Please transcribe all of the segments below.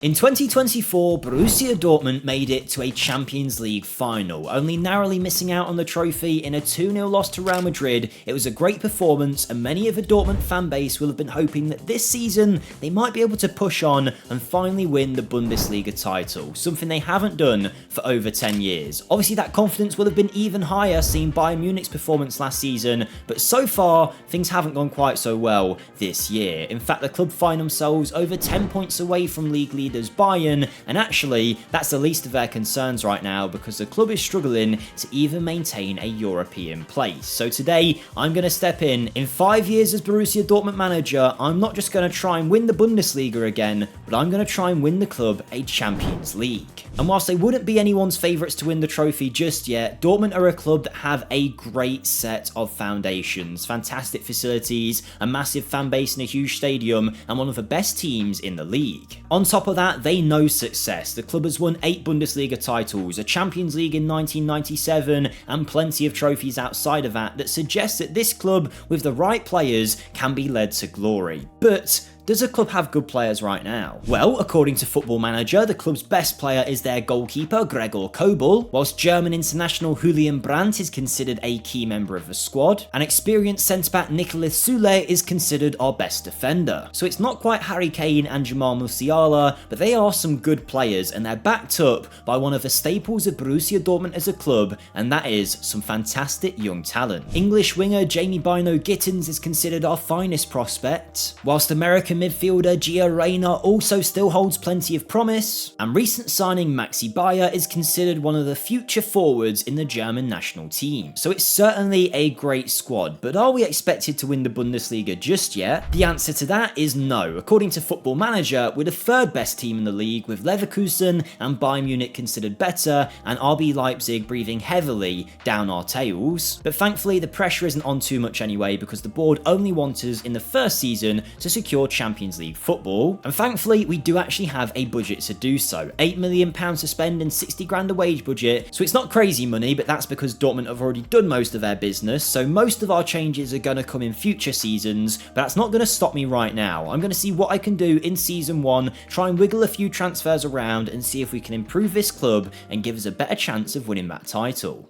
In 2024, Borussia Dortmund made it to a Champions League final, only narrowly missing out on the trophy in a 2-0 loss to Real Madrid. It was a great performance, and many of the Dortmund fan base will have been hoping that this season they might be able to push on and finally win the Bundesliga title, something they haven't done for over 10 years. Obviously that confidence will have been even higher seeing Bayern Munich's performance last season, but so far things haven't gone quite so well this year. In fact, the club find themselves over 10 points away from league leaders Bayern, and actually that's the least of their concerns right now because the club is struggling to even maintain a European place. So today I'm going to step in 5 years as Borussia Dortmund manager. I'm not just going to try and win the Bundesliga again, but I'm going to try and win the club a Champions League. And whilst they wouldn't be anyone's favourites to win the trophy just yet, Dortmund are a club that have a great set of foundations, fantastic facilities, a massive fan base in a huge stadium, and one of the best teams in the league. On top of that, they know success. The club has won 8 Bundesliga titles, a Champions League in 1997, and plenty of trophies outside of that suggests that this club, with the right players, can be led to glory. But does the club have good players right now? Well, according to Football Manager, the club's best player is their goalkeeper, Gregor Kobel, whilst German international Julian Brandt is considered a key member of the squad, and experienced centre-back Niklas Süle is considered our best defender. So it's not quite Harry Kane and Jamal Musiala, but they are some good players, and they're backed up by one of the staples of Borussia Dortmund as a club, and that is some fantastic young talent. English winger Jamie Bino Gittins is considered our finest prospect, whilst American midfielder Gio Reyna also still holds plenty of promise, and recent signing Maxi Bayer is considered one of the future forwards in the German national team. So it's certainly a great squad, but are we expected to win the Bundesliga just yet? The answer to that is no. According to Football Manager, we're the third best team in the league, with Leverkusen and Bayern Munich considered better, and RB Leipzig breathing heavily down our tails. But thankfully the pressure isn't on too much anyway, because the board only want us in the first season to secure Champions League football, and thankfully we do actually have a budget to do so. £8 million to spend and 60 grand a wage budget, so it's not crazy money, but that's because Dortmund have already done most of their business, so most of our changes are going to come in future seasons, but that's not going to stop me right now. I'm going to see what I can do in season 1, try and wiggle a few transfers around and see if we can improve this club and give us a better chance of winning that title.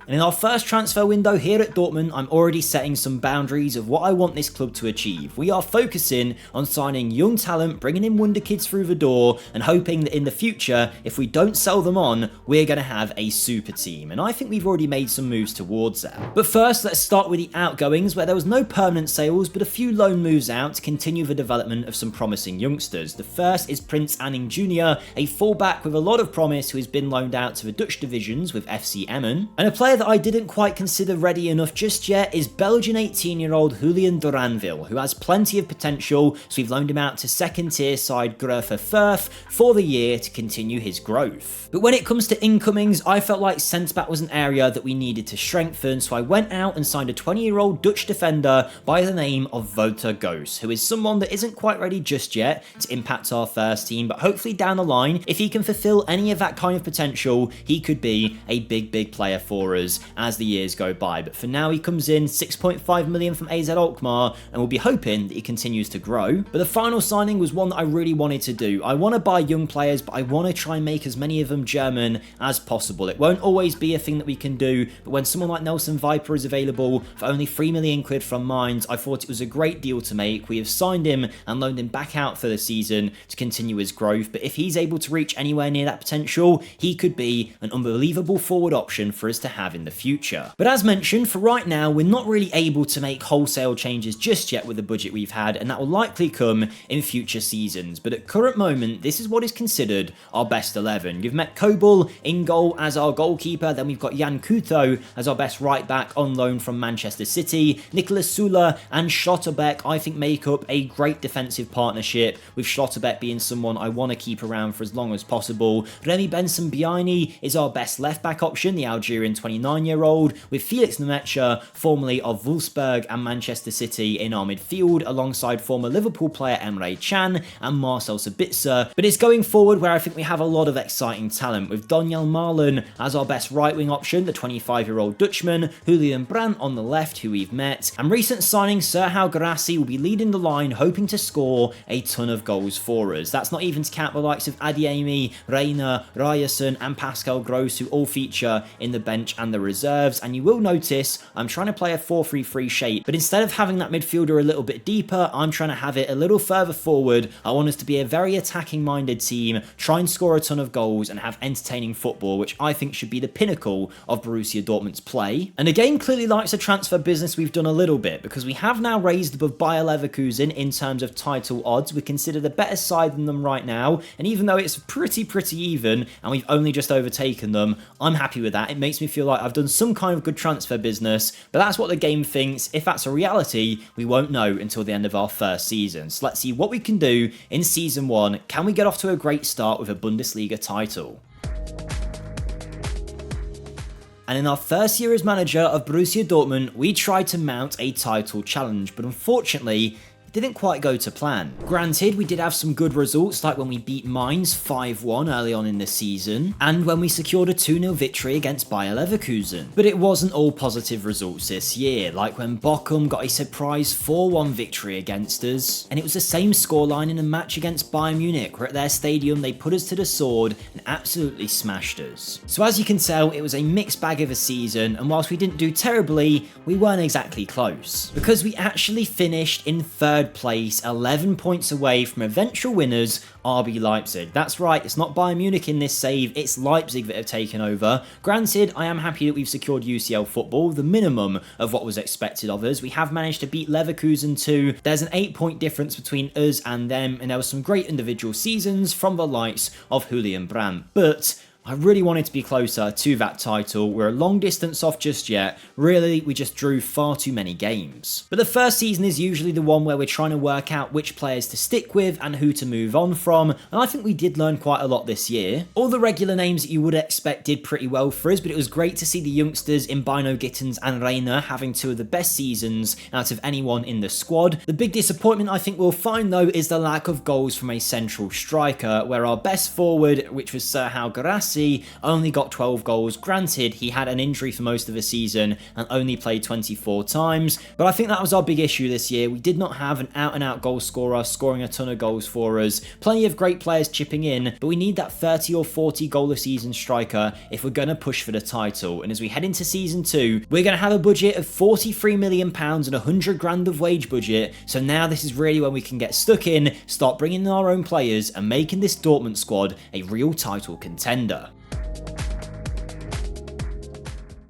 And in our first transfer window here at Dortmund, I'm already setting some boundaries of what I want this club to achieve. We are focusing on signing young talent, bringing in Wonderkids through the door, and hoping that in the future, if we don't sell them on, we're going to have a super team. And I think we've already made some moves towards that. But first, let's start with the outgoings, where there was no permanent sales, but a few loan moves out to continue the development of some promising youngsters. The first is Prince Anning Jr., a fullback with a lot of promise who has been loaned out to the Dutch divisions with FC Emmen, and a player that I didn't quite consider ready enough just yet is Belgian 18-year-old Julian Duranville, who has plenty of potential, so we've loaned him out to second-tier side Greuther Fürth for the year to continue his growth. But when it comes to incomings, I felt like centre-back was an area that we needed to strengthen, so I went out and signed a 20-year-old Dutch defender by the name of Wouter Goos, who is someone that isn't quite ready just yet to impact our first team, but hopefully down the line, if he can fulfill any of that kind of potential, he could be a big player for us as the years go by. But for now, he comes in 6.5 million from AZ Alkmaar, and we'll be hoping that he continues to grow. But the final signing was one that I really wanted to do. I want to buy young players, but I want to try and make as many of them German as possible. It won't always be a thing that we can do, but when someone like Nelson Viper is available for only 3 million quid from Mainz, I thought it was a great deal to make. We have signed him and loaned him back out for the season to continue his growth, but if he's able to reach anywhere near that potential, he could be an unbelievable forward option for us to have in the future. But as mentioned, for right now, we're not really able to make wholesale changes just yet with the budget we've had, and that will likely come in future seasons. But at current moment, this is what is considered our best 11. You've met Kobel in goal as our goalkeeper, then we've got Jan Kuto as our best right back on loan from Manchester City. Niklas Süle and Schlotterbeck, I think, make up a great defensive partnership, with Schlotterbeck being someone I want to keep around for as long as possible. Remy Benson Biani is our best left back option, the Algerian 29 29-year-old, with Felix Nemecha, formerly of Wolfsburg and Manchester City, in our midfield, alongside former Liverpool player Emre Can and Marcel Sabitzer. But it's going forward where I think we have a lot of exciting talent, with Daniel Marlon as our best right-wing option, the 25-year-old Dutchman, Julian Brandt on the left, who we've met, and recent signing Serhou Guirassy will be leading the line, hoping to score a ton of goals for us. That's not even to count the likes of Adeyemi, Reina, Ryerson and Pascal Gross, who all feature in the bench and the reserves. And you will notice I'm trying to play a 4-3-3 shape, but instead of having that midfielder a little bit deeper, I'm trying to have it a little further forward. I want us to be a very attacking minded team, try and score a ton of goals and have entertaining football, which I think should be the pinnacle of Borussia Dortmund's play. And the game clearly likes the transfer business we've done a little bit, because we have now raised above Bayer Leverkusen in terms of title odds. We consider the better side than them right now, and even though it's pretty even and we've only just overtaken them, I'm happy with that. It makes me feel like I've done some kind of good transfer business, but that's what the game thinks. If that's a reality, we won't know until the end of our first season. So let's see what we can do in season 1. Can we get off to a great start with a Bundesliga title? And in our first year as manager of Borussia Dortmund, we tried to mount a title challenge, but unfortunately, didn't quite go to plan. Granted, we did have some good results, like when we beat Mainz 5-1 early on in the season, and when we secured a 2-0 victory against Bayer Leverkusen. But it wasn't all positive results this year, like when Bochum got a surprise 4-1 victory against us, and it was the same scoreline in a match against Bayern Munich, where at their stadium they put us to the sword and absolutely smashed us. So as you can tell, it was a mixed bag of a season, and whilst we didn't do terribly, we weren't exactly close, because we actually finished in third place, 11 points away from eventual winners RB Leipzig. That's right, it's not Bayern Munich in this save, it's Leipzig that have taken over. Granted, I am happy that we've secured UCL football, the minimum of what was expected of us. We have managed to beat Leverkusen too. There's an 8-point difference between us and them, and there were some great individual seasons from the likes of Julian Brandt. But I really wanted to be closer to that title. We're a long distance off just yet. Really, we just drew far too many games. But the first season is usually the one where we're trying to work out which players to stick with and who to move on from, and I think we did learn quite a lot this year. All the regular names that you would expect did pretty well for us, but it was great to see the youngsters in Bino Gittens and Reina having 2 of the best seasons out of anyone in the squad. The big disappointment I think we'll find though is the lack of goals from a central striker, where our best forward, which was Serhou Guirassy, only got 12 goals. Granted, he had an injury for most of the season and only played 24 times, but I think that was our big issue this year. We did not have an out-and-out goal scorer scoring a ton of goals for us. Plenty of great players chipping in, but we need that 30 or 40 goal a season striker if we're going to push for the title. And as we head into season 2, we're going to have a budget of £43 million and 100 grand of wage budget, so now this is really when we can get stuck in, start bringing in our own players and making this Dortmund squad a real title contender.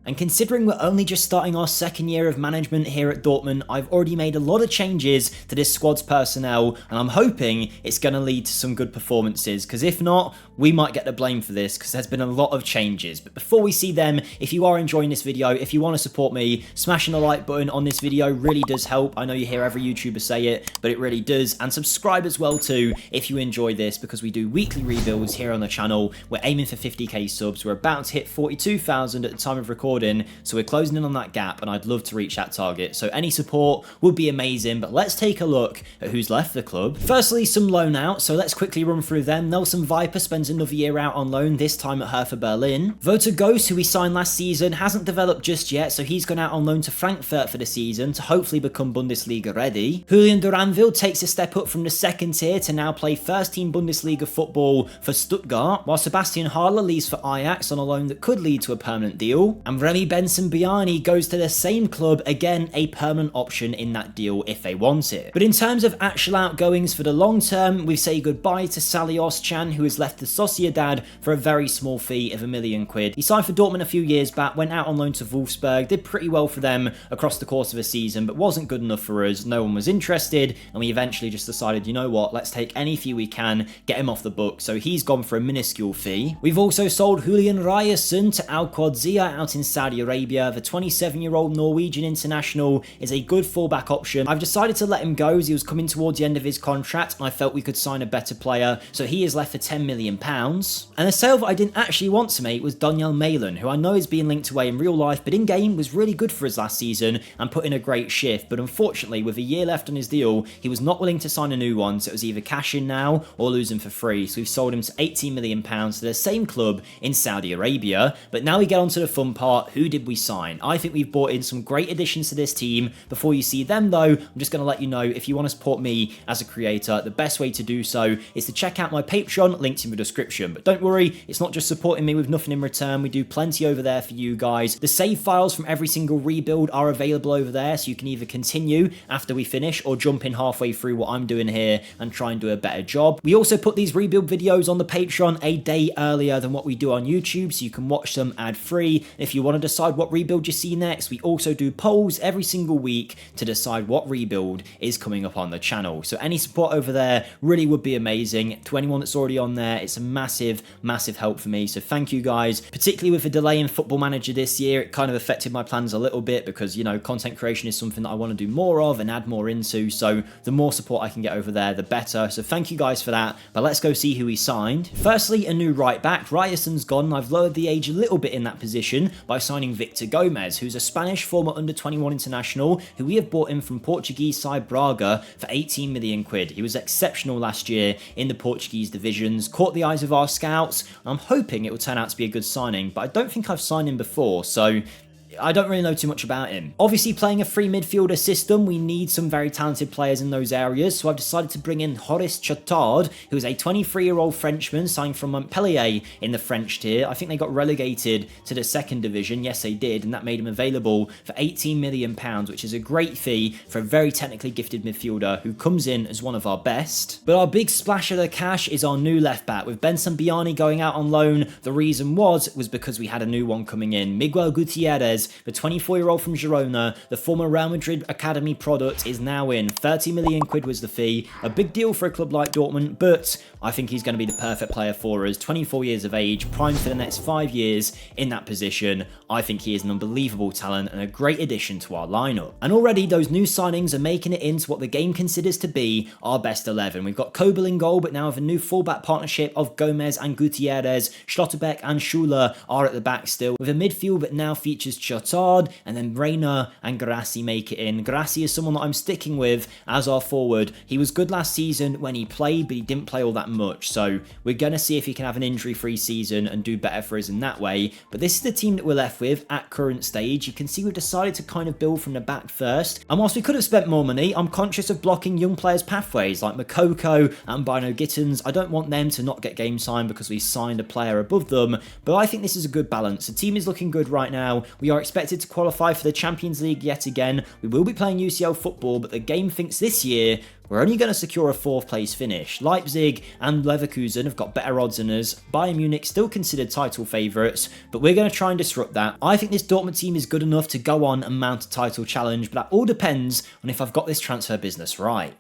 And considering we're only just starting our second year of management here at Dortmund, I've already made a lot of changes to this squad's personnel, and I'm hoping it's going to lead to some good performances, because if not, we might get the blame for this, because there's been a lot of changes. But before we see them, if you are enjoying this video, if you want to support me, smashing the like button on this video really does help. I know you hear every YouTuber say it, but it really does. And subscribe as well too if you enjoy this, because we do weekly rebuilds here on the channel. We're aiming for 50k subs. We're about to hit 42,000 at the time of recording, so we're closing in on that gap, and I'd love to reach that target. So any support would be amazing. But let's take a look at who's left the club. Firstly, some loan out, so let's quickly run through them. Nelson Viper spends another year out on loan, this time at Hertha Berlin. Wouter Ghost, who we signed last season, hasn't developed just yet, so he's gone out on loan to Frankfurt for the season to hopefully become Bundesliga ready. Julian Duranville takes a step up from the second tier to now play first team Bundesliga football for Stuttgart, while Sebastian Haller leaves for Ajax on a loan that could lead to a permanent deal. And Remy Benson-Biani goes to the same club, again a permanent option in that deal if they want it. But in terms of actual outgoings for the long term, we say goodbye to Salios Chan, who has left the Sociedad for a very small fee of £1 million. He signed for Dortmund a few years back, went out on loan to Wolfsburg, did pretty well for them across the course of a season, but wasn't good enough for us. No one was interested, and we eventually just decided, you know what, let's take any fee we can, get him off the book, so he's gone for a minuscule fee. We've also sold Julian Ryerson to Al Qadsiya out in Saudi Arabia. The 27-year-old Norwegian international is a good fullback option. I've decided to let him go as he was coming towards the end of his contract and I felt we could sign a better player, so he is left for £10 million. And a sale that I didn't actually want to make was Daniel Malin, who I know is being linked away in real life, but in game was really good for us last season and put in a great shift. But unfortunately, with a year left on his deal, he was not willing to sign a new one, so it was either cash in now or lose him for free. So we've sold him to £18 million to the same club in Saudi Arabia. But now we get on to the fun part. Who did we sign? I think we've brought in some great additions to this team. Before you see them though, I'm just going to let you know, if you want to support me as a creator, the best way to do so is to check out my Patreon, linked in the description. But don't worry, it's not just supporting me with nothing in return. We do plenty over there for you guys. The save files from every single rebuild are available over there, so you can either continue after we finish or jump in halfway through what I'm doing here and try and do a better job. We also put these rebuild videos on the Patreon a day earlier than what we do on YouTube, so you can watch them ad-free. If you want to decide what rebuild you see next, we also do polls every single week to decide what rebuild is coming up on the channel. So any support over there really would be amazing. To anyone that's already on there, it's a massive help for me, so thank you guys. Particularly with the delay in Football Manager this year, it kind of affected my plans a little bit because, you know, content creation is something that I want to do more of and add more into, so the more support I can get over there, the better. So thank you guys for that, but let's go see who he signed. Firstly, a new right back. Ryerson's gone, and I've lowered the age a little bit in that position by signing Victor Gomez, who's a Spanish former under-21 international who we have bought in from Portuguese side Braga for 18 million quid. He was exceptional last year in the Portuguese divisions, caught the eyes of our scouts, and I'm hoping it will turn out to be a good signing, but I don't think I've signed him before, so I don't really know too much about him. Obviously, playing a free midfielder system, we need some very talented players in those areas, so I've decided to bring in Horace Chotard, who is a 23-year-old Frenchman signed from Montpellier in the French tier. I think they got relegated to the second division. Yes, they did, and that made him available for £18 million, which is a great fee for a very technically gifted midfielder who comes in as one of our best. But our big splash of the cash is our new left back. With Benson Biani going out on loan, the reason was because we had a new one coming in. Miguel Gutierrez, the 24-year-old from Girona, the former Real Madrid Academy product, is now in. 30 million quid was the fee. A big deal for a club like Dortmund, but I think he's going to be the perfect player for us. 24 years of age, primed for the next 5 years in that position. I think he is an unbelievable talent and a great addition to our lineup. And already those new signings are making it into what the game considers to be our best 11. We've got Kobel in goal, but now with a new fullback partnership of Gomez and Gutierrez, Schlotterbeck and Schuler are at the back still, with a midfield that now features Chotard, and then Reina and Grassi make it in. Grassi is someone that I'm sticking with as our forward. He was good last season when he played, but he didn't play all that much, so we're going to see if he can have an injury-free season and do better for us in that way. But this is the team that we're left with at current stage. You can see we've decided to kind of build from the back first, and whilst we could have spent more money, I'm conscious of blocking young players' pathways like Makoko and Bino Gittins. I don't want them to not get game time because we signed a player above them, but I think this is a good balance. The team is looking good right now. We are expected to qualify for the Champions League yet again. We will be playing UCL football, but the game thinks this year we're only going to secure a 4th place finish. Leipzig and Leverkusen have got better odds than us. Bayern Munich still considered title favourites, but we're going to try and disrupt that. I think this Dortmund team is good enough to go on and mount a title challenge, but that all depends on if I've got this transfer business right.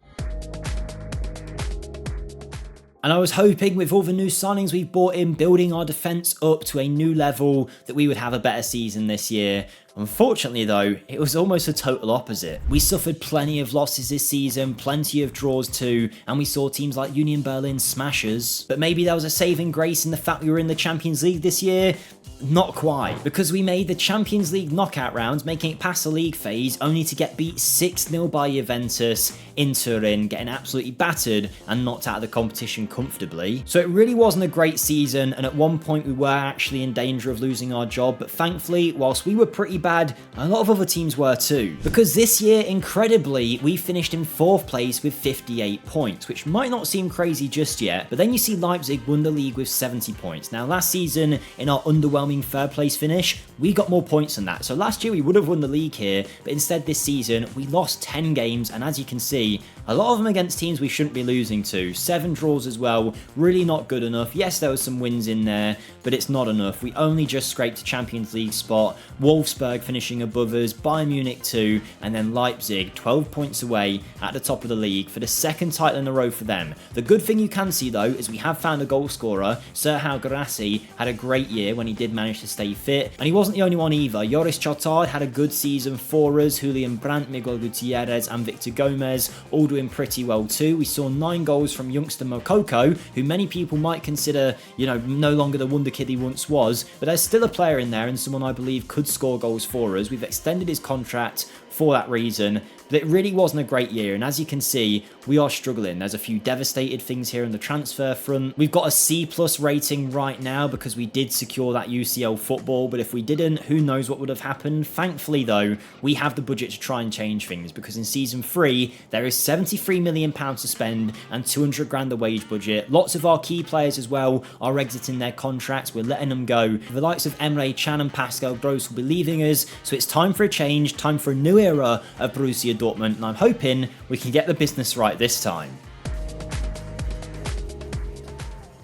And I was hoping with all the new signings we've brought in, building our defence up to a new level, that we would have a better season this year. Unfortunately though, it was almost a total opposite. We suffered plenty of losses this season, plenty of draws too, and we saw teams like Union Berlin smash us. But maybe there was a saving grace in the fact we were in the Champions League this year. Not quite, because we made the Champions League knockout rounds, making it past the league phase, only to get beat 6-0 by Juventus in Turin, getting absolutely battered and knocked out of the competition comfortably. So it really wasn't a great season, and at one point we were actually in danger of losing our job, but thankfully, whilst we were pretty bad, a lot of other teams were too. Because this year, incredibly, we finished in 4th place with 58 points, which might not seem crazy just yet, but then you see Leipzig won the league with 70 points. Now last season, in our underwhelming 3rd place finish, we got more points than that. So last year we would have won the league here, but instead this season we lost 10 games, and as you can see, a lot of them against teams we shouldn't be losing to. 7 draws as well, really not good enough. Yes, there was some wins in there, but it's not enough. We only just scraped a Champions League spot. Wolfsburg finishing above us, Bayern Munich 2, and then Leipzig 12 points away at the top of the league for the 2nd title in a row for them. The good thing you can see though is we have found a goal scorer. Serhou Guirassy had a great year when he did manage to stay fit, and he wasn't wasn't the only one either. Joris Chotard had a good season for us. Julian Brandt, Miguel Gutierrez and Victor Gomez all doing pretty well too. We saw 9 goals from youngster Moukoko, who many people might consider, no longer the Wonderkid he once was, but there's still a player in there and someone I believe could score goals for us. We've extended his contract for that reason. But it really wasn't a great year, and as you can see, we are struggling. There's a few devastated things here on the transfer front. We've got a C+ rating right now because we did secure that UCL football, but if we didn't, who knows what would have happened. Thankfully though, we have the budget to try and change things, because in Season 3, there is £73 million to spend and 200 grand a wage budget. Lots of our key players as well are exiting their contracts. We're letting them go. The likes of Emre Can and Pascal Gross will be leaving us, so it's time for a change, time for a new era of Borussia Dortmund, and I'm hoping we can get the business right this time.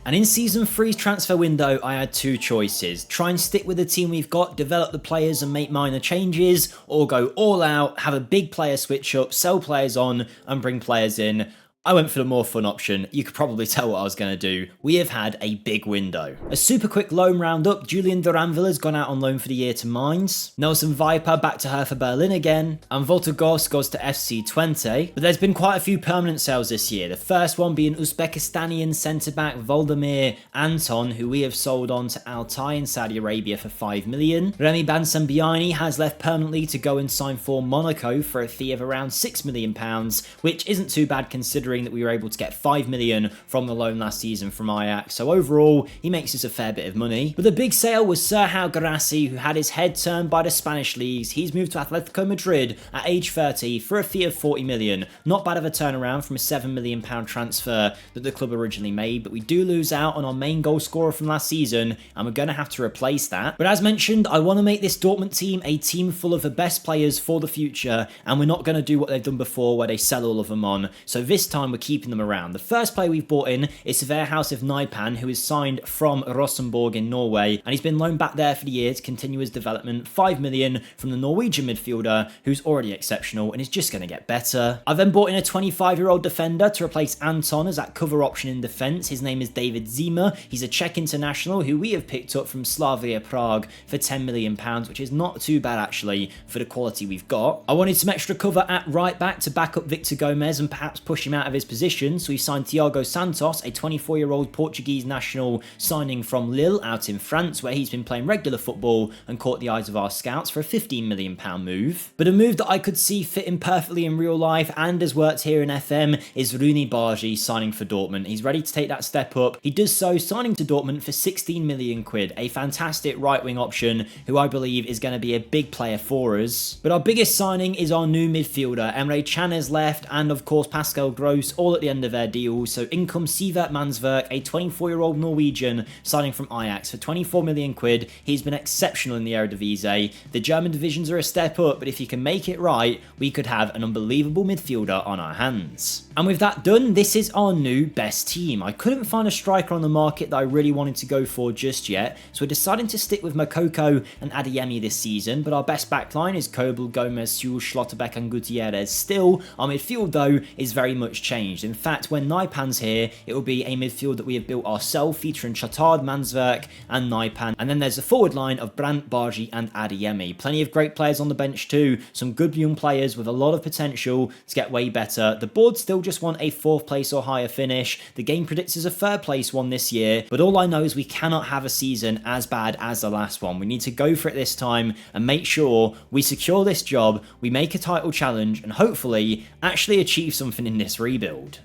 And in Season 3's transfer window, I had 2 choices. Try and stick with the team we've got, develop the players and make minor changes, or go all out, have a big player switch up, sell players on and bring players in. I went for the more fun option. You could probably tell what I was going to do. We have had a big window. A super quick loan roundup. Julian Duranville has gone out on loan for the year to Mainz. Nelson Viper back to Hertha Berlin again. And Volta Gos goes to FC Twente. But there's been quite a few permanent sales this year. The first one being Uzbekistanian centre-back Voldemir Anton, who we have sold on to Altai in Saudi Arabia for 5 million. Remy Bansambiani has left permanently to go and sign for Monaco for a fee of around £6 million, which isn't too bad considering that we were able to get 5 million from the loan last season from Ajax, so overall he makes us a fair bit of money. But the big sale was Sergio Garassi, who had his head turned by the Spanish leagues. He's moved to Atletico Madrid at age 30 for a fee of 40 million. Not bad of a turnaround from a £7 million transfer that the club originally made, but we do lose out on our main goal scorer from last season and we're going to have to replace that. But as mentioned, I want to make this Dortmund team a team full of the best players for the future, and we're not going to do what they've done before where they sell all of them on. So this time we're keeping them around. The first player we've bought in is House of Naipan, who is signed from Rosenborg in Norway, and he's been loaned back there for the year to continue his development. 5 million from the Norwegian midfielder, who's already exceptional and is just going to get better. I then bought in a 25-year-old defender to replace Anton as that cover option in defence. His name is David Zima. He's a Czech international who we have picked up from Slavia Prague for £10 million, which is not too bad actually for the quality we've got. I wanted some extra cover at right back to back up Victor Gomez and perhaps push him out of his position, so we signed Thiago Santos, a 24-year-old Portuguese national signing from Lille out in France, where he's been playing regular football and caught the eyes of our scouts for a £15 million move. But a move that I could see fitting perfectly in real life and has worked here in FM is Rooney Bargi signing for Dortmund. He's ready to take that step up. He does so signing to Dortmund for 16 million quid, a fantastic right-wing option who I believe is going to be a big player for us. But our biggest signing is our new midfielder. Emre Can has left, and of course Pascal Gross all at the end of their deal, so in comes Sivert Mansverk, a 24-year-old Norwegian signing from Ajax for 24 million quid. He's been exceptional in the Eredivisie. The German divisions are a step up, but if he can make it right, we could have an unbelievable midfielder on our hands. And with that done, this is our new best team. I couldn't find a striker on the market that I really wanted to go for just yet, so we're deciding to stick with Moukoko and Adeyemi this season, but our best backline is Kobel, Gomez, Sewell, Schlotterbeck and Gutierrez. Still, our midfield though is very much changed. In fact, when Naipan's here, it will be a midfield that we have built ourselves, featuring Chotard, Mansverk and Naipan. And then there's a forward line of Brandt, Bargi and Adeyemi. Plenty of great players on the bench too, some good young players with a lot of potential to get way better. The board still just want a 4th place or higher finish. The game predicts as a 3rd place one this year, but all I know is we cannot have a season as bad as the last one. We need to go for it this time and make sure we secure this job, we make a title challenge and hopefully actually achieve something in this rebuild.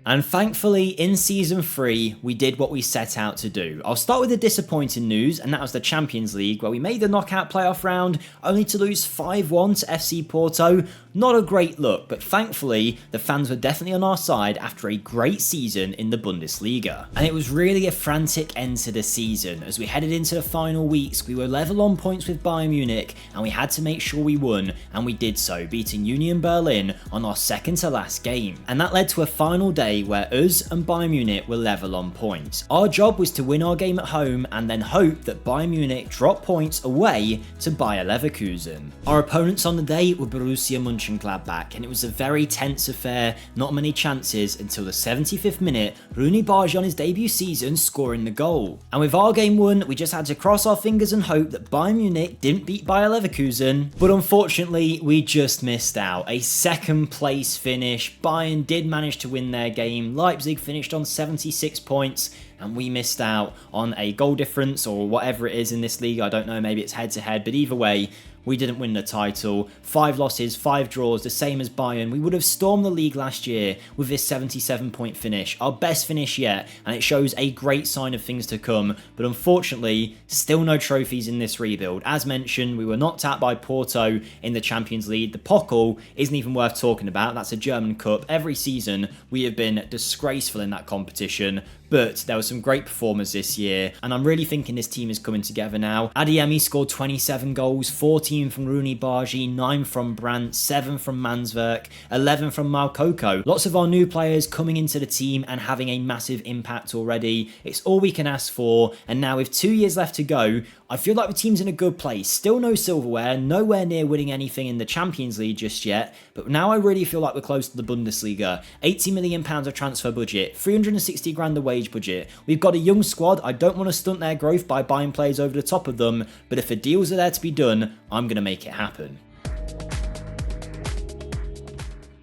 And thankfully, in Season 3, we did what we set out to do. I'll start with the disappointing news, and that was the Champions League, where we made the knockout playoff round, only to lose 5-1 to FC Porto. Not a great look, but thankfully, the fans were definitely on our side after a great season in the Bundesliga. And it was really a frantic end to the season. As we headed into the final weeks, we were level on points with Bayern Munich, and we had to make sure we won, and we did so, beating Union Berlin on our second to last game. And that led to a final day day where us and Bayern Munich were level on points. Our job was to win our game at home and then hope that Bayern Munich dropped points away to Bayer Leverkusen. Our opponents on the day were Borussia Mönchengladbach, and it was a very tense affair, not many chances until the 75th minute, Rooney Barge on his debut season scoring the goal. And with our game won, we just had to cross our fingers and hope that Bayern Munich didn't beat Bayer Leverkusen, but unfortunately we just missed out. A second place finish. Bayern did manage to win their game. Leipzig finished on 76 points, and we missed out on a goal difference or whatever it is in this league. I don't know, maybe it's head to head, but either way, we didn't win the title. 5 losses, 5 draws, the same as Bayern. We would have stormed the league last year with this 77-point finish, our best finish yet, and it shows a great sign of things to come. But unfortunately, still no trophies in this rebuild. As mentioned, we were knocked out by Porto in the Champions League. The Pokal isn't even worth talking about. That's a German cup. Every season, we have been disgraceful in that competition. But there were some great performers this year, and I'm really thinking this team is coming together now. Adeyemi scored 27 goals, 14 from Rooney Bargi, 9 from Brandt, 7 from Manswerk, 11 from Malcoco. Lots of our new players coming into the team and having a massive impact already. It's all we can ask for, and now with 2 years left to go, I feel like the team's in a good place. Still no silverware, nowhere near winning anything in the Champions League just yet, but now I really feel like we're close to the Bundesliga. £80 million of transfer budget, 360 grand the wage budget. We've got a young squad. I don't want to stunt their growth by buying players over the top of them, but if the deals are there to be done, I'm going to make it happen.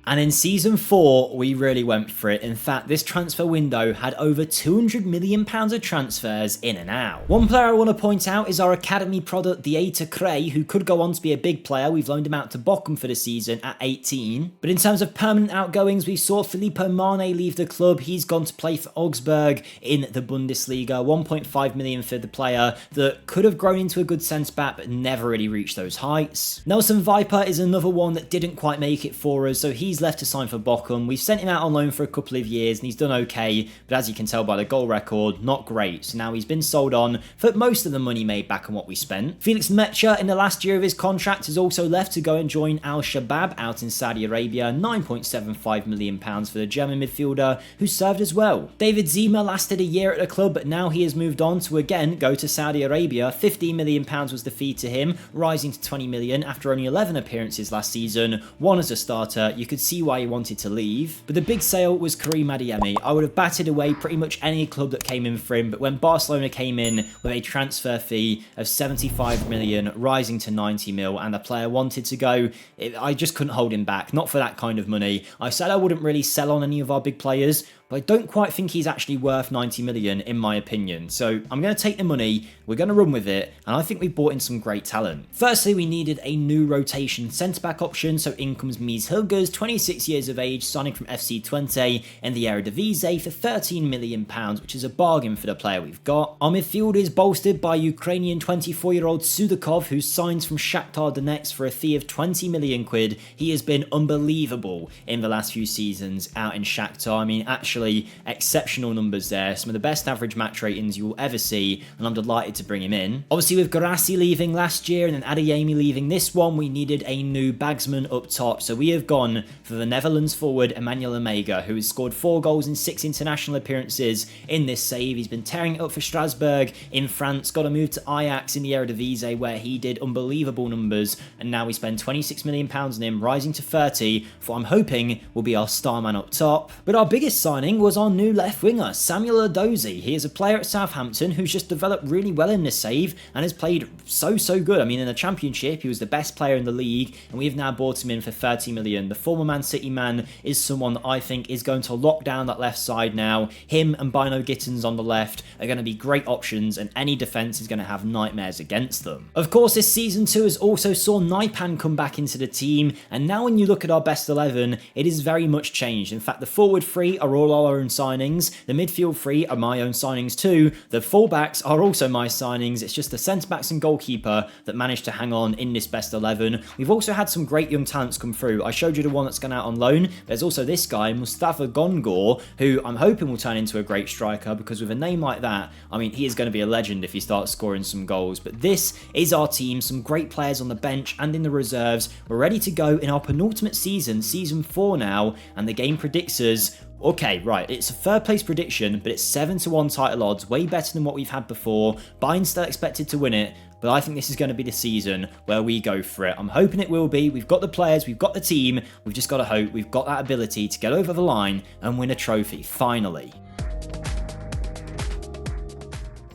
And in Season 4, we really went for it. In fact, this transfer window had over £200 million of transfers in and out. One player I want to point out is our academy product, Dieter Cray, who could go on to be a big player. We've loaned him out to Bochum for the season at 18. But in terms of permanent outgoings, we saw Filippo Mane leave the club. He's gone to play for Augsburg in the Bundesliga. 1.5 million for the player that could have grown into a good centre-back but never really reached those heights. Nelson Viper is another one that didn't quite make it for us, so he's left to sign for Bochum. We've sent him out on loan for a couple of years and he's done okay, but as you can tell by the goal record, not great. So now he's been sold on for most of the money made back on what we spent. Felix Mecha in the last year of his contract has also left to go and join Al Shabab out in Saudi Arabia. £9.75 million for the German midfielder who served as well. David Zima lasted a year at the club, but now he has moved on to again go to Saudi Arabia. £15 million was the fee to him, rising to 20 million after only 11 appearances last season, 1 as a starter. You could see why he wanted to leave. But the big sale was Karim Adeyemi. I would have batted away pretty much any club that came in for him, but when Barcelona came in with a transfer fee of 75 million, rising to 90 mil, and the player wanted to go, I just couldn't hold him back. Not for that kind of money. I said I wouldn't really sell on any of our big players, but I don't quite think he's actually worth 90 million in my opinion. So I'm going to take the money, we're going to run with it, and I think we brought in some great talent. Firstly, we needed a new rotation centre-back option, so in comes Mies Hilgers, 26 years of age, signing from FC Twente in the Eredivisie for £13 million, which is a bargain for the player we've got. Our midfield is bolstered by Ukrainian 24-year-old Sudakov, who signs from Shakhtar Donetsk for a fee of 20 million quid. He has been unbelievable in the last few seasons out in Shakhtar. I mean, actually, exceptional numbers there, some of the best average match ratings you will ever see, and I'm delighted to bring him in. Obviously with Garassi leaving last year and then Adeyemi leaving this one, we needed a new bagsman up top, so we have gone for the Netherlands forward Emmanuel Omega, who has scored 4 goals in 6 international appearances in this save. He's been tearing it up for Strasbourg in France, got a move to Ajax in the Eredivisie where he did unbelievable numbers, and now we spend £26 million on him, rising to 30 for what I'm hoping will be our star man up top. But our biggest signing was our new left winger, Samuel Edozie. He is a player at Southampton who's just developed really well in this save and has played so good. I mean, in the Championship, he was the best player in the league, and we've now bought him in for 30 million. The former Man City man is someone that I think is going to lock down that left side now. Him and Bino Gittins on the left are going to be great options, and any defence is going to have nightmares against them. Of course, this Season 2 has also saw Naipan come back into the team, and now when you look at our best 11, it is very much changed. In fact, the forward 3 are all our own signings, the midfield 3 are my own signings too, the fullbacks are also my signings. It's just the centre-backs and goalkeeper that managed to hang on in this best 11. We've also had some great young talents come through. I showed you the one that's going gone out on loan. There's also this guy, Mustafa Gongor, who I'm hoping will turn into a great striker, because with a name like that, I mean, he is going to be a legend if he starts scoring some goals. But this is our team, some great players on the bench and in the reserves. We're ready to go in our penultimate season, season 4 now, and the game predicts us. Okay, right, it's a third place prediction, but it's 7-1 title odds, way better than what we've had before. Bayern's still expected to win it, but I think this is going to be the season where we go for it. I'm hoping it will be. We've got the players, we've got the team, we've just got to hope we've got that ability to get over the line and win a trophy, finally.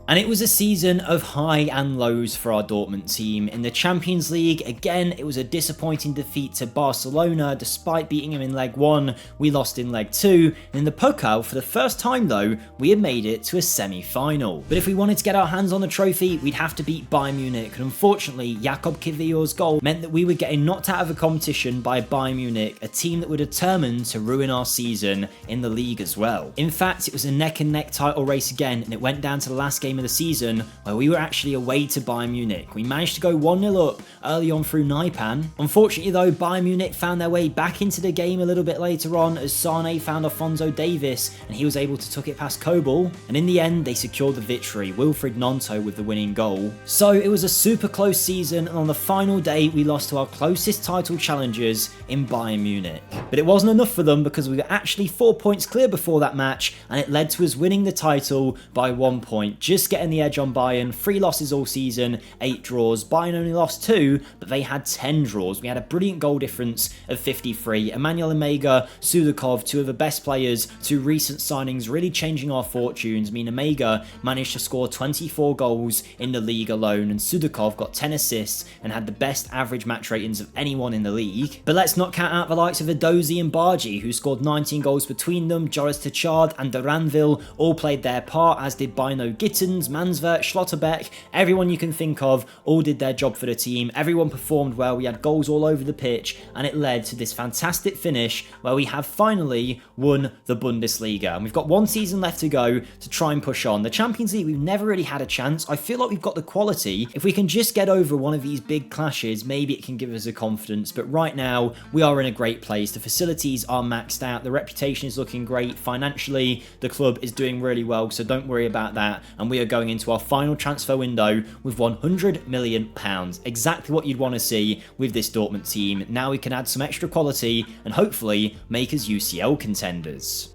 And it was a season of high and lows for our Dortmund team. In the Champions League, again, it was a disappointing defeat to Barcelona. Despite beating them in leg 1, we lost in leg 2. And in the Pokal, for the first time though, we had made it to a semi-final. But if we wanted to get our hands on the trophy, we'd have to beat Bayern Munich. And unfortunately, Jakob Kiwior's goal meant that we were getting knocked out of the competition by Bayern Munich, a team that were determined to ruin our season in the league as well. In fact, it was a neck and neck title race again, and it went down to the last game of the season where we were actually away to Bayern Munich. We managed to go 1-0 up early on through Naipan. Unfortunately though, Bayern Munich found their way back into the game a little bit later on as Sane found Alphonso Davies and he was able to tuck it past Kobel, and in the end they secured the victory, Wilfried Gnonto with the winning goal. So it was a super close season, and on the final day we lost to our closest title challengers in Bayern Munich. But it wasn't enough for them, because we were actually 4 points clear before that match, and it led to us winning the title by 1 point, just getting the edge on Bayern. 3 losses all season, 8 draws. Bayern only lost 2, but they had 10 draws. We had a brilliant goal difference of 53. Emmanuel Omega, Sudakov, 2 of the best players, 2 recent signings, really changing our fortunes. I mean, Omega managed to score 24 goals in the league alone, and Sudakov got 10 assists and had the best average match ratings of anyone in the league. But let's not count out the likes of Edozie and Bargi, who scored 19 goals between them. Joris Tichard and Duranville all played their part, as did Bino Gittens, Mansvert, Schlotterbeck, everyone you can think of, all did their job for the team. Everyone performed well, we had goals all over the pitch, and it led to this fantastic finish where we have finally won the Bundesliga. And we've got 1 season left to go to try and push on. The Champions League, we've never really had a chance. I feel like we've got the quality. If we can just get over one of these big clashes, maybe it can give us a confidence. But right now, we are in a great place. The facilities are maxed out. The reputation is looking great. Financially, the club is doing really well, so don't worry about that. And we are going into our final transfer window with £100 million. Exactly what you'd want to see with this Dortmund team. Now we can add some extra quality and hopefully make us UCL contenders.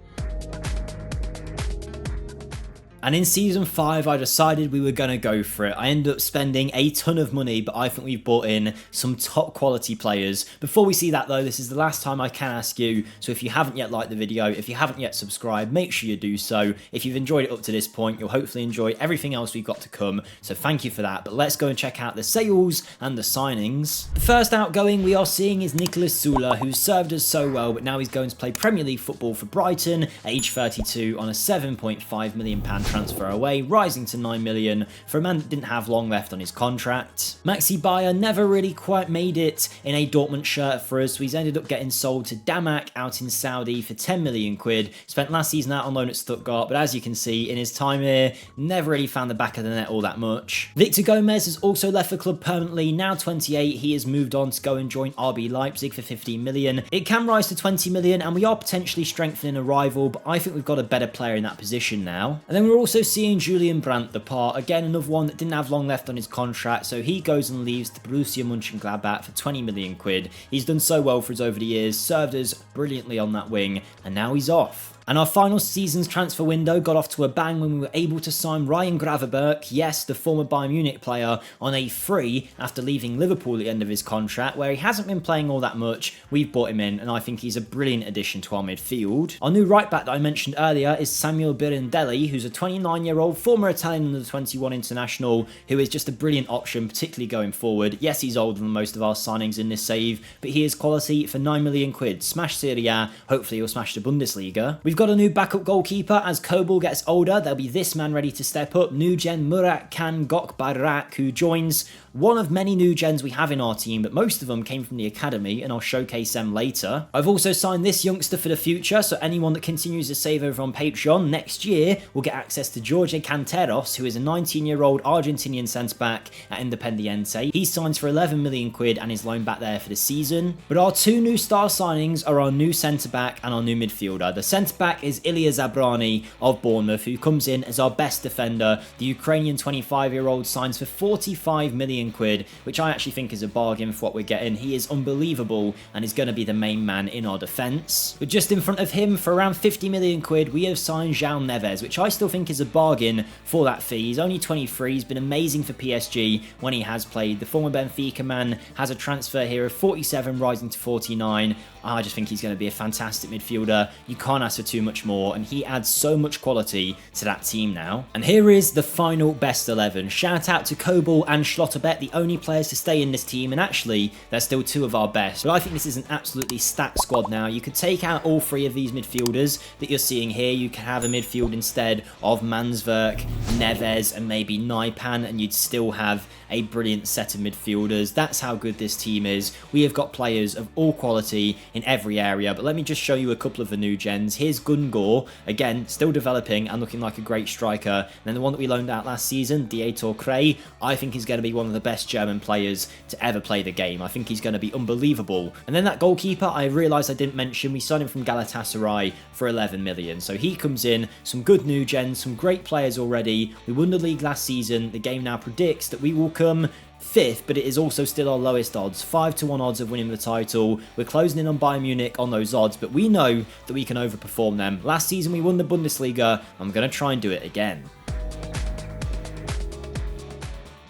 And in season 5, I decided we were going to go for it. I ended up spending a ton of money, but I think we've brought in some top quality players. Before we see that though, this is the last time I can ask you, so if you haven't yet liked the video, if you haven't yet subscribed, make sure you do so. If you've enjoyed it up to this point, you'll hopefully enjoy everything else we've got to come, so thank you for that. But let's go and check out the sales and the signings. The first outgoing we are seeing is Nicolas Sula, who served us so well, but now he's going to play Premier League football for Brighton, age 32, on a £7.5 million transfer away, rising to 9 million for a man that didn't have long left on his contract. Maxi Bayer never really quite made it in a Dortmund shirt for us, so he's ended up getting sold to Damak out in Saudi for 10 million quid. Spent last season out on loan at Stuttgart, but as you can see, in his time here, never really found the back of the net all that much. Victor Gomez has also left the club permanently. Now 28, he has moved on to go and join RB Leipzig for 15 million. It can rise to 20 million, and we are potentially strengthening a rival, but I think we've got a better player in that position now. And then we're also seeing Julian Brandt depart. Again, another one that didn't have long left on his contract, so he goes and leaves to Borussia Mönchengladbach for 20 million quid. He's done so well for us over the years, served us brilliantly on that wing, and now he's off. And our final season's transfer window got off to a bang when we were able to sign Ryan Gravenberch, yes, the former Bayern Munich player, on a free after leaving Liverpool at the end of his contract, where he hasn't been playing all that much. We've brought him in, and I think he's a brilliant addition to our midfield. Our new right back that I mentioned earlier is Samuel Birindelli, who's a 29-year-old former Italian under-21 international, who is just a brilliant option, particularly going forward. Yes, he's older than most of our signings in this save, but he is quality for 9 million quid. Smash Serie A, hopefully he'll smash the Bundesliga. We've got a new backup goalkeeper. As Kobel gets older, there'll be this man ready to step up, Nujen Murat Kan Gok Barak, who joins one of many new gens we have in our team, but most of them came from the academy, and I'll showcase them later. I've also signed this youngster for the future, so anyone that continues to save over on Patreon next year will get access to Jorge Canteros, who is a 19-year-old Argentinian centre-back at Independiente. He signs for 11 million quid and is loaned back there for the season. But our two new star signings are our new centre-back and our new midfielder. The centre-back is Ilya Zabrany of Bournemouth, who comes in as our best defender. The Ukrainian 25-year-old signs for 45 million quid, which I actually think is a bargain for what we're getting. He is unbelievable and is going to be the main man in our defence. But just in front of him, for around 50 million quid, we have signed João Neves, which I still think is a bargain for that fee. He's only 23, he's been amazing for PSG when he has played. The former Benfica man has a transfer here of 47 rising to 49. I just think he's going to be a fantastic midfielder. You can't ask for too much more, and he adds so much quality to that team now. And here is the final best 11. Shout out to Kobel and Schlotterbeck, the only players to stay in this team, and actually they're still two of our best. But I think this is an absolutely stacked squad now. You could take out all three of these midfielders that you're seeing here. You can have a midfield instead of Mansverk, Neves, and maybe Naipan, and you'd still have a brilliant set of midfielders. That's how good this team is. We have got players of all quality in every area, but let me just show you a couple of the new gens. Here's Gungor, again, still developing and looking like a great striker. And then the one that we loaned out last season, Dieter Krey, I think is going to be one of the best German players to ever play the game. I think he's going to be unbelievable. And then that goalkeeper, I realised I didn't mention, we signed him from Galatasaray for 11 million. So he comes in, some good new gens, some great players already. We won the league last season. The game now predicts that we will come 5th, but it is also still our lowest odds, 5-1 odds of winning the title. We're closing in on Bayern Munich on those odds, but we know that we can overperform them. Last season we won the Bundesliga. I'm going to try and do it again.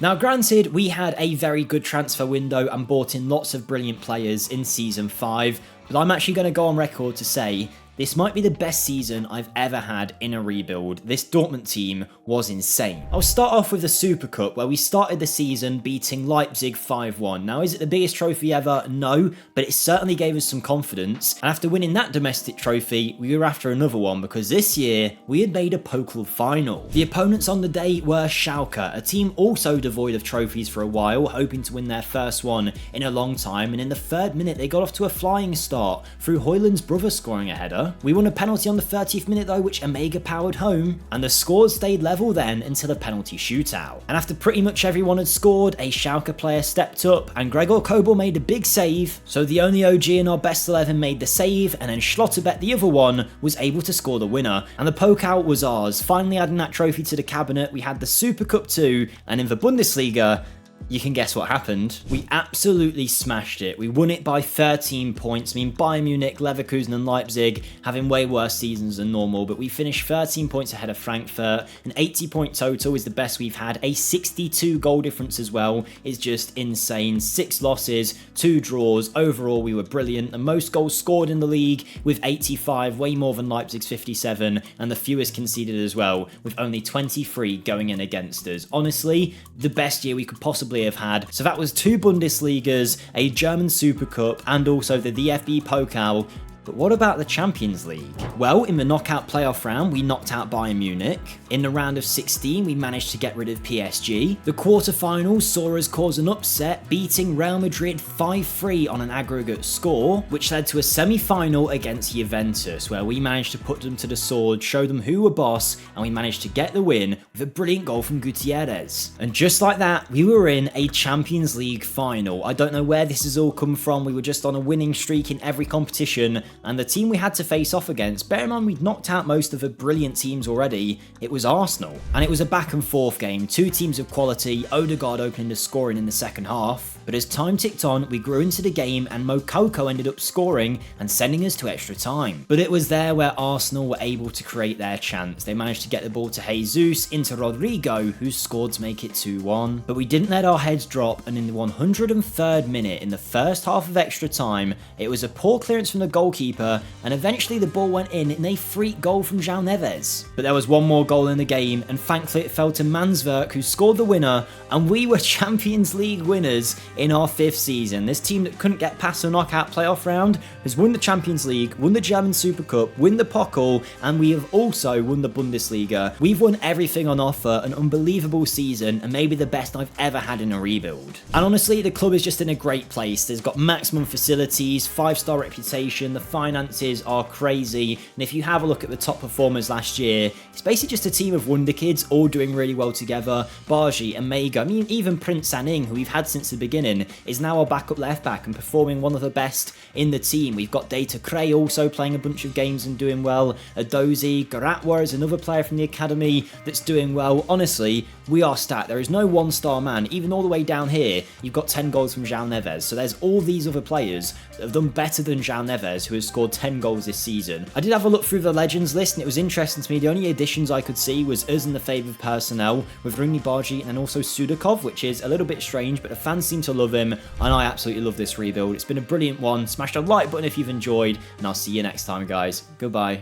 Now granted, we had a very good transfer window and bought in lots of brilliant players in Season 5, but I'm actually going to go on record to say this might be the best season I've ever had in a rebuild. This Dortmund team was insane. I'll start off with the Super Cup, where we started the season beating Leipzig 5-1. Now, is it the biggest trophy ever? No, but it certainly gave us some confidence. And after winning that domestic trophy, we were after another one, because this year, we had made a Pokal final. The opponents on the day were Schalke, a team also devoid of trophies for a while, hoping to win their first one in a long time. And in the 3rd minute, they got off to a flying start through Højlund's brother scoring a header. We won a penalty on the 30th minute though, which Omega powered home, and the scores stayed level then until a penalty shootout. And after pretty much everyone had scored, a Schalke player stepped up and Gregor Kobel made a big save, so the only OG in our best 11 made the save, and then Schlotterbeck, the other one, was able to score the winner, and the Pokal was ours. Finally adding that trophy to the cabinet, we had the Super Cup 2, and in the Bundesliga, you can guess what happened. We absolutely smashed it. We won it by 13 points. I mean, Bayern Munich, Leverkusen and Leipzig having way worse seasons than normal, but we finished 13 points ahead of Frankfurt. An 80-point total is the best we've had. A 62 goal difference as well is just insane. 6 losses, 2 draws. Overall, we were brilliant. The most goals scored in the league with 85, way more than Leipzig's 57, and the fewest conceded as well, with only 23 going in against us. Honestly, the best year we could possibly have had. So that was 2 Bundesligas, a German Super Cup, and also the DFB Pokal. But what about the Champions League? Well, in the knockout playoff round, we knocked out Bayern Munich. In the round of 16, we managed to get rid of PSG. The quarterfinals saw us cause an upset, beating Real Madrid 5-3 on an aggregate score, which led to a semi-final against Juventus, where we managed to put them to the sword, show them who were boss, and we managed to get the win with a brilliant goal from Gutierrez. And just like that, we were in a Champions League final. I don't know where this has all come from. We were just on a winning streak in every competition, and the team we had to face off against, bear in mind we'd knocked out most of the brilliant teams already, it was Arsenal. And it was a back and forth game, 2 teams of quality, Odegaard opening the scoring in the second half. But as time ticked on, we grew into the game and Moukoko ended up scoring and sending us to extra time. But it was there where Arsenal were able to create their chance. They managed to get the ball to Jesus, into Rodrigo, who scored to make it 2-1. But we didn't let our heads drop, and in the 103rd minute, in the first half of extra time, it was a poor clearance from the goalkeeper, and eventually the ball went in a freak goal from João Neves. But there was one more goal in the game, and thankfully it fell to Mansverk, who scored the winner, and we were Champions League winners in our 5th season. This team that couldn't get past the knockout playoff round has won the Champions League, won the German Super Cup, won the Pokal, and we have also won the Bundesliga. We've won everything on offer, an unbelievable season, and maybe the best I've ever had in a rebuild. And honestly, the club is just in a great place. There's got maximum facilities, 5-star reputation, the finances are crazy, and if you have a look at the top performers last year, it's basically just a team of Wonderkids all doing really well together. Bargi and Mega, I mean even Prince Sanning, who we've had since the beginning, is now our backup left back and performing one of the best in the team. We've got Data Cray also playing a bunch of games and doing well. Adozi, Garatwa is another player from the academy that's doing well. Honestly, we are stacked. There is no 1-star man. Even all the way down here, you've got 10 goals from João Neves. So there's all these other players that have done better than João Neves, who has scored 10 goals this season. I did have a look through the Legends list, and it was interesting to me. The only additions I could see was us in the favoured personnel with Ringy Bargi and also Sudakov, which is a little bit strange, but the fans seem to love him, and I absolutely love this rebuild. It's been a brilliant one. Smash the like button if you've enjoyed, and I'll see you next time, guys. Goodbye.